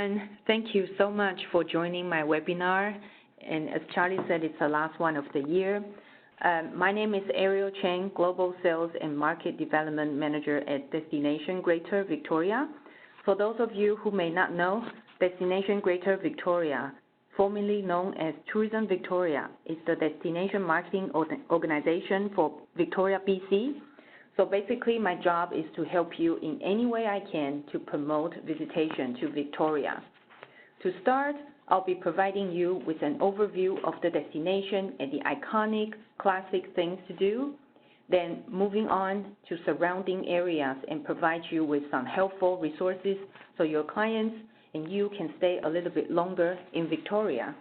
And thank you so much for joining my webinar. And as Charlie said, it's the last one of the year. My name is Ariel Cheng, Global Sales and Market Development Manager at Destination Greater Victoria. For those of you who may not know, Destination Greater Victoria, formerly known as Tourism Victoria, is the destination marketing organization for Victoria, BC. So basically, my job is to help you in any way I can to promote visitation to Victoria. To start, I'll be providing you with an overview of the destination and the iconic, classic things to do, then moving on to surrounding areas and provide you with some helpful resources so your clients and you can stay a little bit longer in Victoria.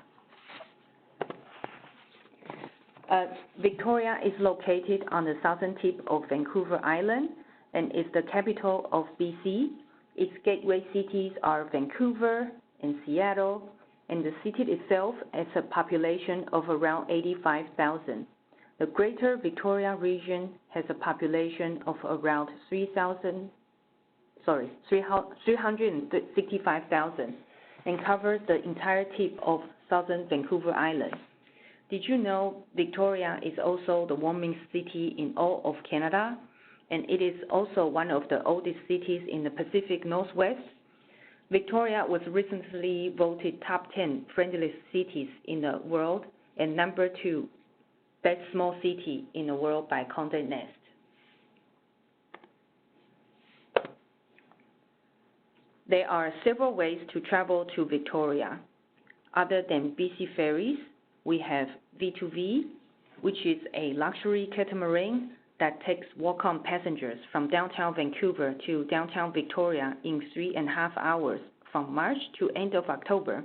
Victoria is located on the southern tip of Vancouver Island and is the capital of BC. Its gateway cities are Vancouver and Seattle, and the city itself has a population of around 85,000. The Greater Victoria region has a population of around 365,000 and covers the entire tip of southern Vancouver Island. Did you know Victoria is also the warmest city in all of Canada, and it is also one of the oldest cities in the Pacific Northwest? Victoria was recently voted top 10 friendliest cities in the world and number 2 best small city in the world by Condé Nast. There are several ways to travel to Victoria. Other than BC ferries, we have V2V, which is a luxury catamaran that takes walk-on passengers from downtown Vancouver to downtown Victoria in 3.5 hours from March to end of October.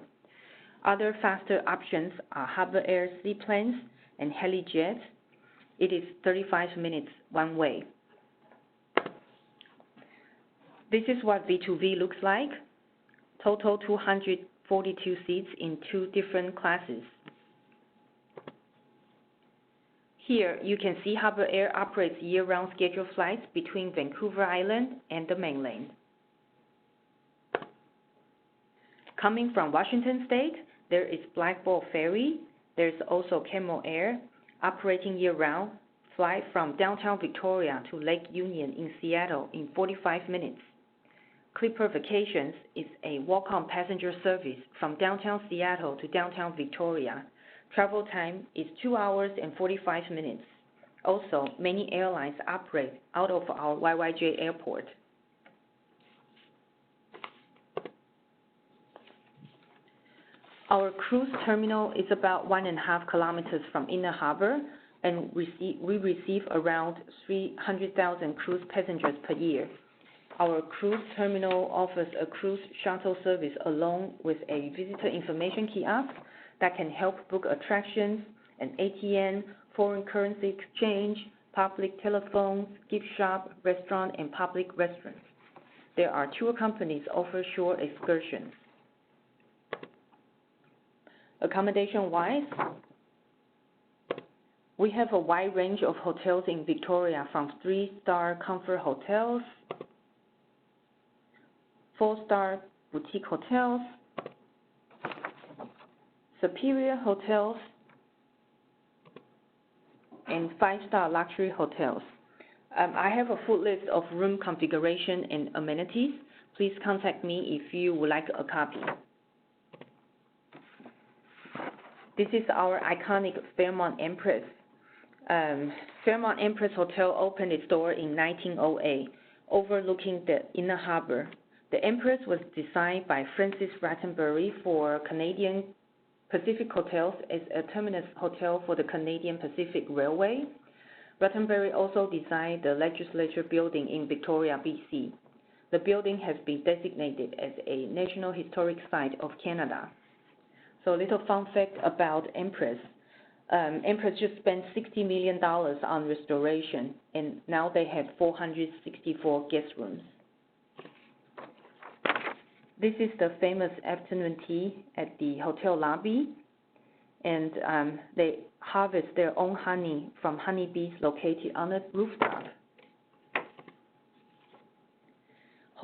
Other faster options are Harbour Air seaplanes and heli-jets. It is 35 minutes one way. This is what V2V looks like. Total 242 seats in 2 different classes. Here, you can see Harbour Air operates year-round scheduled flights between Vancouver Island and the mainland. Coming from Washington State, there is Black Ball Ferry. There's also Camel Air, operating year-round, fly from downtown Victoria to Lake Union in Seattle in 45 minutes. Clipper Vacations is a walk-on passenger service from downtown Seattle to downtown Victoria. Travel time is 2 hours and 45 minutes. Also, many airlines operate out of our YYJ airport. Our cruise terminal is about 1.5 kilometers from Inner Harbor, and we receive around 300,000 cruise passengers per year. Our cruise terminal offers a cruise shuttle service along with a visitor information kiosk that can help book attractions, an ATM, foreign currency exchange, public telephones, gift shop, restaurant, and public restaurants. There are tour companies offer shore excursions. Accommodation-wise, we have a wide range of hotels in Victoria, from 3-star comfort hotels, 4-star boutique hotels, superior hotels, and 5-star luxury hotels. I have a full list of room configuration and amenities. Please contact me if you would like a copy. This is our iconic Fairmont Empress. Fairmont Empress Hotel opened its door in 1908, overlooking the Inner Harbor. The Empress was designed by Francis Rattenbury for Canadian Pacific Hotels as a terminus hotel for the Canadian Pacific Railway. Rattenbury also designed the Legislature Building in Victoria, BC. The building has been designated as a National Historic Site of Canada. So a little fun fact about Empress. Empress just spent $60 million on restoration, and now they have 464 guest rooms. This is the famous afternoon tea at the hotel lobby, and they harvest their own honey from honeybees located on the rooftop.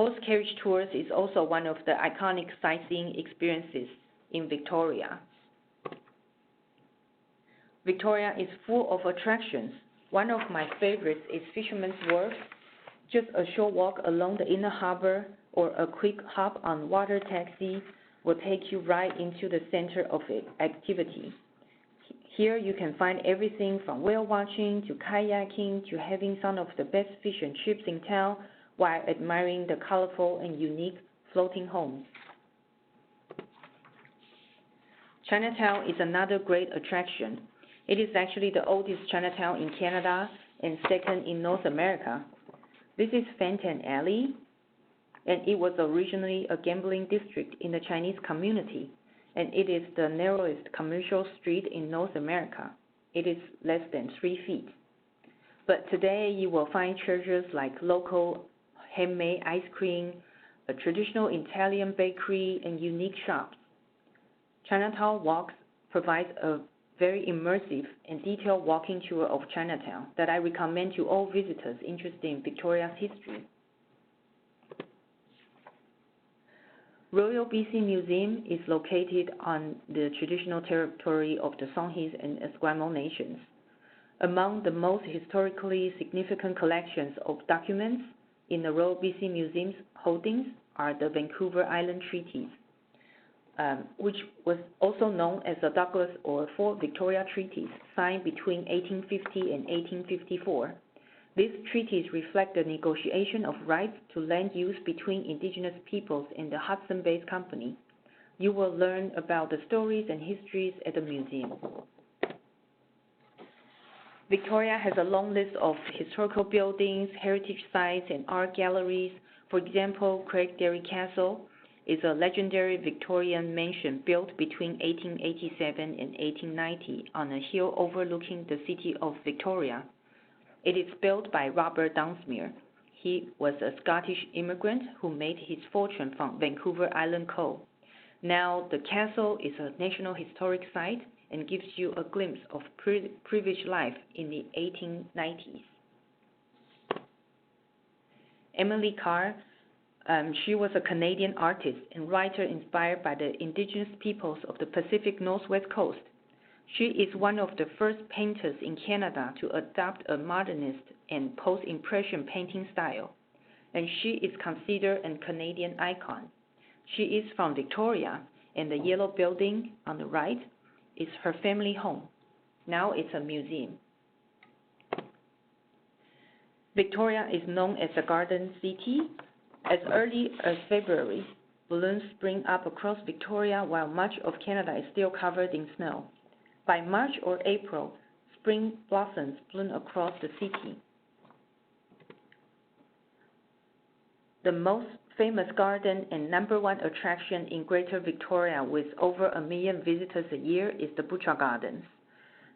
Horse carriage tours is also one of the iconic sightseeing experiences in Victoria. Victoria is full of attractions. One of my favorites is Fisherman's Wharf. Just a short walk along the inner harbor or a quick hop on water taxi will take you right into the center of activity. Here you can find everything from whale watching to kayaking to having some of the best fish and chips in town while admiring the colorful and unique floating homes. Chinatown is another great attraction. It is actually the oldest Chinatown in Canada and second in North America. This is Fenton Alley, and it was originally a gambling district in the Chinese community, and it is the narrowest commercial street in North America. It is less than 3 feet. But today you will find treasures like local handmade ice cream, a traditional Italian bakery, and unique shops. Chinatown Walks provides a very immersive and detailed walking tour of Chinatown that I recommend to all visitors interested in Victoria's history. Royal BC Museum is located on the traditional territory of the Songhees and Esquimalt nations. Among the most historically significant collections of documents in the Royal BC Museum's holdings are the Vancouver Island Treaties, which was also known as the Douglas or Fort Victoria Treaties, signed between 1850 and 1854. These treaties reflect the negotiation of rights to land use between Indigenous peoples and the Hudson Bay Company. You will learn about the stories and histories at the museum. Victoria has a long list of historical buildings, heritage sites, and art galleries. For example, Craigdarry Castle is a legendary Victorian mansion built between 1887 and 1890 on a hill overlooking the city of Victoria. It is built by Robert Dunsmuir. He was a Scottish immigrant who made his fortune from Vancouver Island coal. Now, the castle is a National Historic Site and gives you a glimpse of privileged life in the 1890s. Emily Carr, she was a Canadian artist and writer inspired by the Indigenous peoples of the Pacific Northwest Coast. She is one of the first painters in Canada to adopt a modernist and post-impression painting style, and she is considered a Canadian icon. She is from Victoria, and the yellow building on the right is her family home. Now it's a museum. Victoria is known as a garden city. As early as February, balloons spring up across Victoria while much of Canada is still covered in snow. By March or April, spring blossoms bloom across the city. The most famous garden and #1 attraction in Greater Victoria with over 1 million visitors a year is the Butcher Gardens.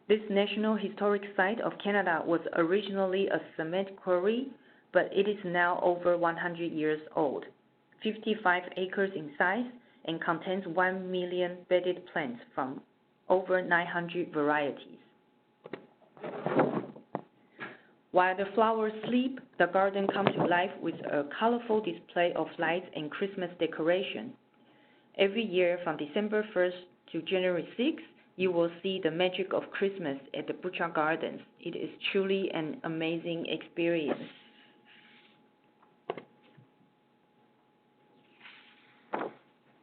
This National Historic Site of Canada was originally a cement quarry, but it is now over 100 years old, 55 acres in size, and contains 1 million bedded plants from over 900 varieties. While the flowers sleep, the garden comes to life with a colorful display of lights and Christmas decoration. Every year from December 1st to January 6th, you will see the magic of Christmas at the Butcher Gardens. It is truly an amazing experience.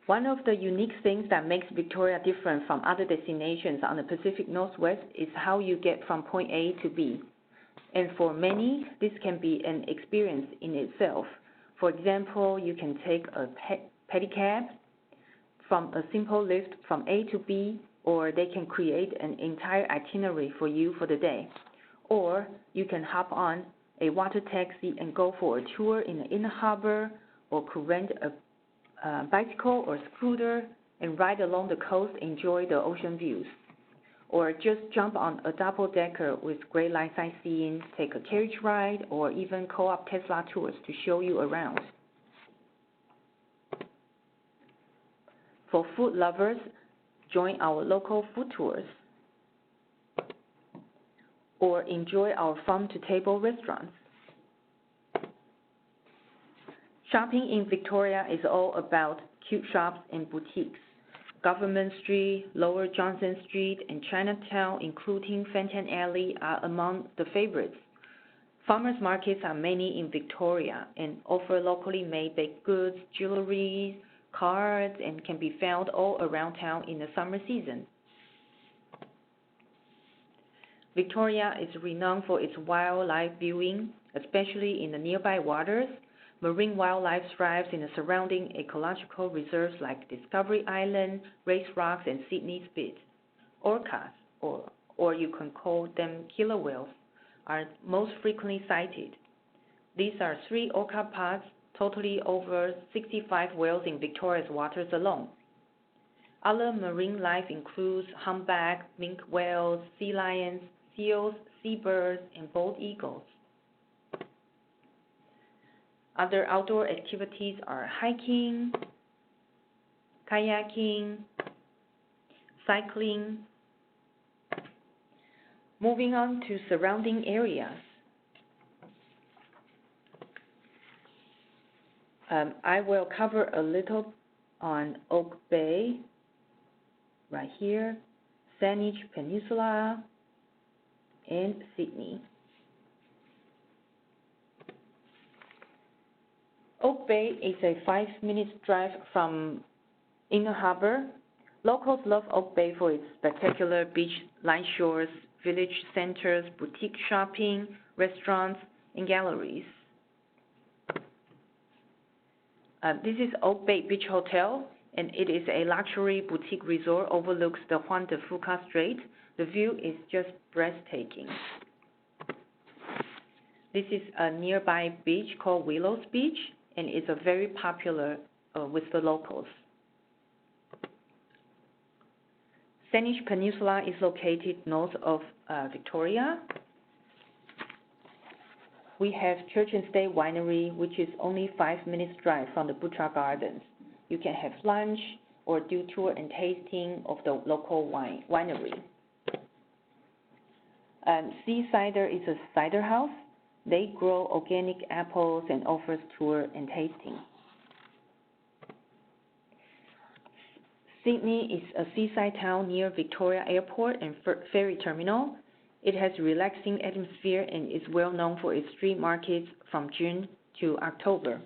One of the unique things that makes Victoria different from other destinations on the Pacific Northwest is how you get from point A to B. And for many, this can be an experience in itself. For example, you can take a pedicab from a simple lift from A to B, or they can create an entire itinerary for you for the day. Or you can hop on a water taxi and go for a tour in the inner harbor, or could rent a bicycle or scooter and ride along the coast, enjoy the ocean views. Or just jump on a double-decker with great light sightseeing, take a carriage ride, or even co-op Tesla tours to show you around. For food lovers, join our local food tours or enjoy our farm-to-table restaurants. Shopping in Victoria is all about cute shops and boutiques. Government Street, Lower Johnson Street, and Chinatown, including Fenton Alley, are among the favorites. Farmers markets are many in Victoria and offer locally made baked goods, jewelry, cards, and can be found all around town in the summer season. Victoria is renowned for its wildlife viewing, especially in the nearby waters. Marine wildlife thrives in the surrounding ecological reserves like Discovery Island, Race Rocks, and Sydney Spit. Orcas, or you can call them killer whales, are most frequently sighted. These are 3 orca pods, totally over 65 whales in Victoria's waters alone. Other marine life includes humpback, minke whales, sea lions, seals, seabirds, and bald eagles. Other outdoor activities are hiking, kayaking, cycling. Moving on to surrounding areas. I will cover a little on Oak Bay, right here, Saanich Peninsula, and Sydney. Oak Bay is a 5-minute drive from Inner Harbour. Locals love Oak Bay for its spectacular beach-lined shores, village centers, boutique shopping, restaurants, and galleries. This is Oak Bay Beach Hotel, and it is a luxury boutique resort overlooks the Juan de Fuca Strait. The view is just breathtaking. This is a nearby beach called Willows Beach, and it's a very popular with the locals. Saanich Peninsula is located north of Victoria. We have Church and Stay Winery, which is only 5 minutes drive from the Butcher Gardens. You can have lunch or do tour and tasting of the local winery. Sea Cider is a cider house. They grow organic apples and offers tour and tasting. Sydney is a seaside town near Victoria Airport and ferry terminal. It has a relaxing atmosphere and is well known for its street markets from June to October.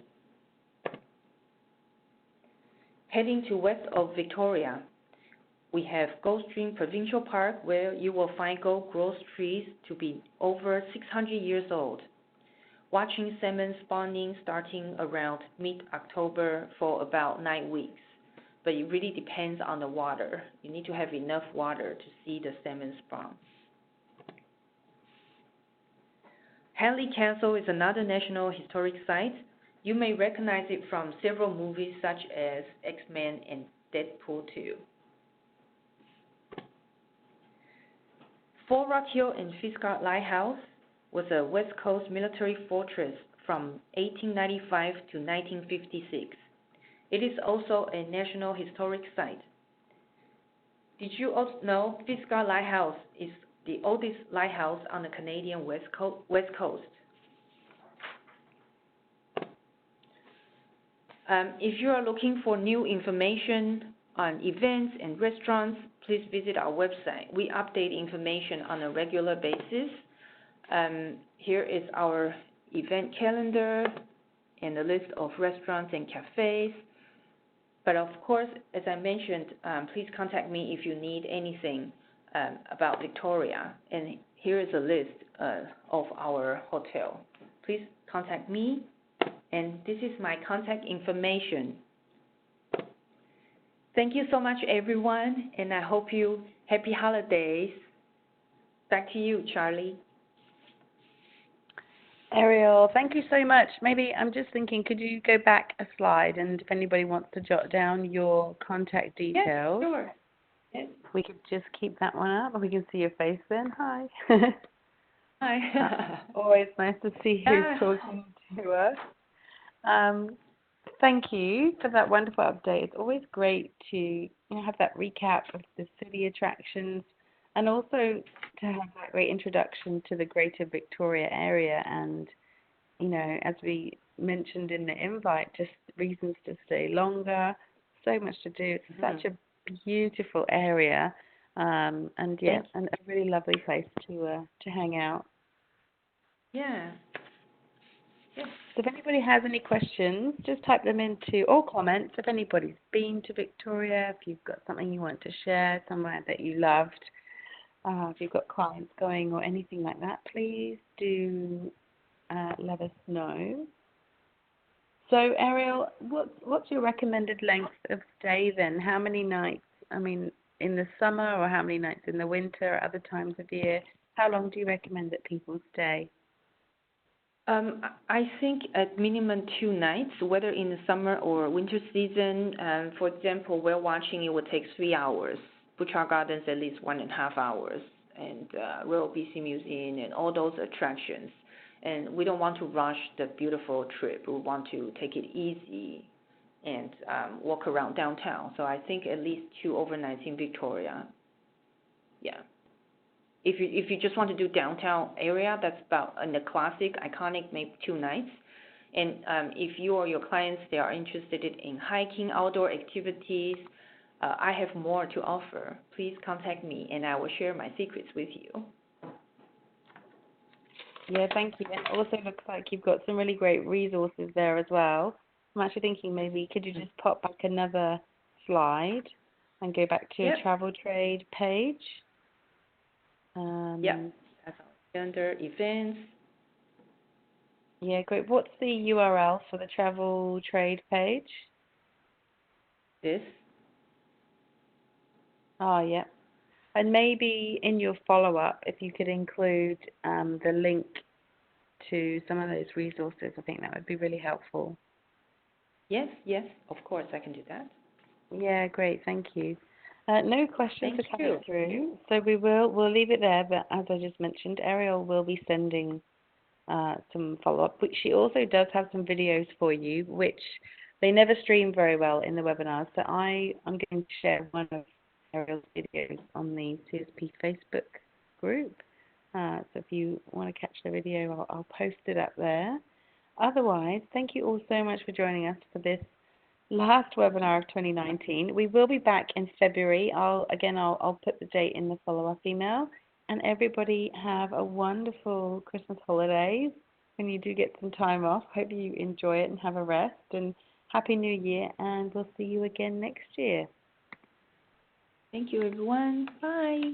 Heading to west of Victoria, we have Goldstream Provincial Park, where you will find gold growth trees to be over 600 years old. Watching salmon spawning starting around mid-October for about 9 weeks. But it really depends on the water. You need to have enough water to see the salmon spawn. Hagley Castle is another national historic site. You may recognize it from several movies such as X-Men and Deadpool 2. Fort Rock Hill and Fiskars Lighthouse was a West Coast military fortress from 1895 to 1956. It is also a National Historic Site. Did you also know Fiskars Lighthouse is the oldest lighthouse on the Canadian West Coast? If you are looking for new information on events and restaurants, please visit our website. We update information on a regular basis. Here is our event calendar and a list of restaurants and cafes. But of course, as I mentioned, please contact me if you need anything about Victoria. And here is a list of our hotel. Please contact me. And this is my contact information. Thank you so much, everyone, and I hope you happy holidays. Back to you, Charlie. Ariel, thank you so much. Maybe I'm just thinking, could you go back a slide, and if anybody wants to jot down your contact details, yes, sure. Yes. We could just keep that one up, and we can see your face then. Hi. Hi. Always nice to see who's talking to us. Thank you for that wonderful update. It's always great to have that recap of the city attractions, and also to have that great introduction to the Greater Victoria area. And as we mentioned in the invite, just reasons to stay longer, so much to do. It's such a beautiful area, and yeah, and a really lovely place to hang out. Yeah. So if anybody has any questions, just type them into, or comments. If anybody's been to Victoria, if you've got something you want to share, somewhere that you loved, if you've got clients going or anything like that, please do let us know. So Ariel, what's your recommended length of stay then? How many nights, I mean, in the summer, or how many nights in the winter or other times of year? How long do you recommend that people stay? I think at minimum 2 nights, whether in the summer or winter season. For example, whale watching, it would take 3 hours. Butchart Gardens at least 1.5 hours, and Royal BC Museum and all those attractions. And we don't want to rush the beautiful trip. We want to take it easy and walk around downtown. So I think at least 2 overnights in Victoria. Yeah. If you just want to do downtown area, that's about in the classic, iconic, maybe 2 nights. And if you or your clients, they are interested in hiking, outdoor activities, I have more to offer. Please contact me, and I will share my secrets with you. Yeah, thank you. And it also looks like you've got some really great resources there as well. I'm actually thinking maybe could you just pop back another slide and go back to your travel trade page? That's under events. Yeah, great. What's the URL for the travel trade page? This. Oh, yeah. And maybe in your follow-up, if you could include the link to some of those resources, I think that would be really helpful. Yes, of course, I can do that. Yeah, great. Thank you. No questions Thank are coming through, so we'll leave it there. But as I just mentioned, Ariel will be sending some follow-up, which she also does have some videos for you, which they never stream very well in the webinars. So I'm going to share one of Ariel's videos on the CSP Facebook group. So if you want to catch the video, I'll post it up there. Otherwise, thank you all so much for joining us for this last webinar of 2019. We will be back in February. I'll put the date in the follow-up email. And everybody have a wonderful Christmas holidays when you do get some time off. Hope you enjoy it and have a rest. And Happy New Year, and we'll see you again next year. Thank you, everyone. Bye.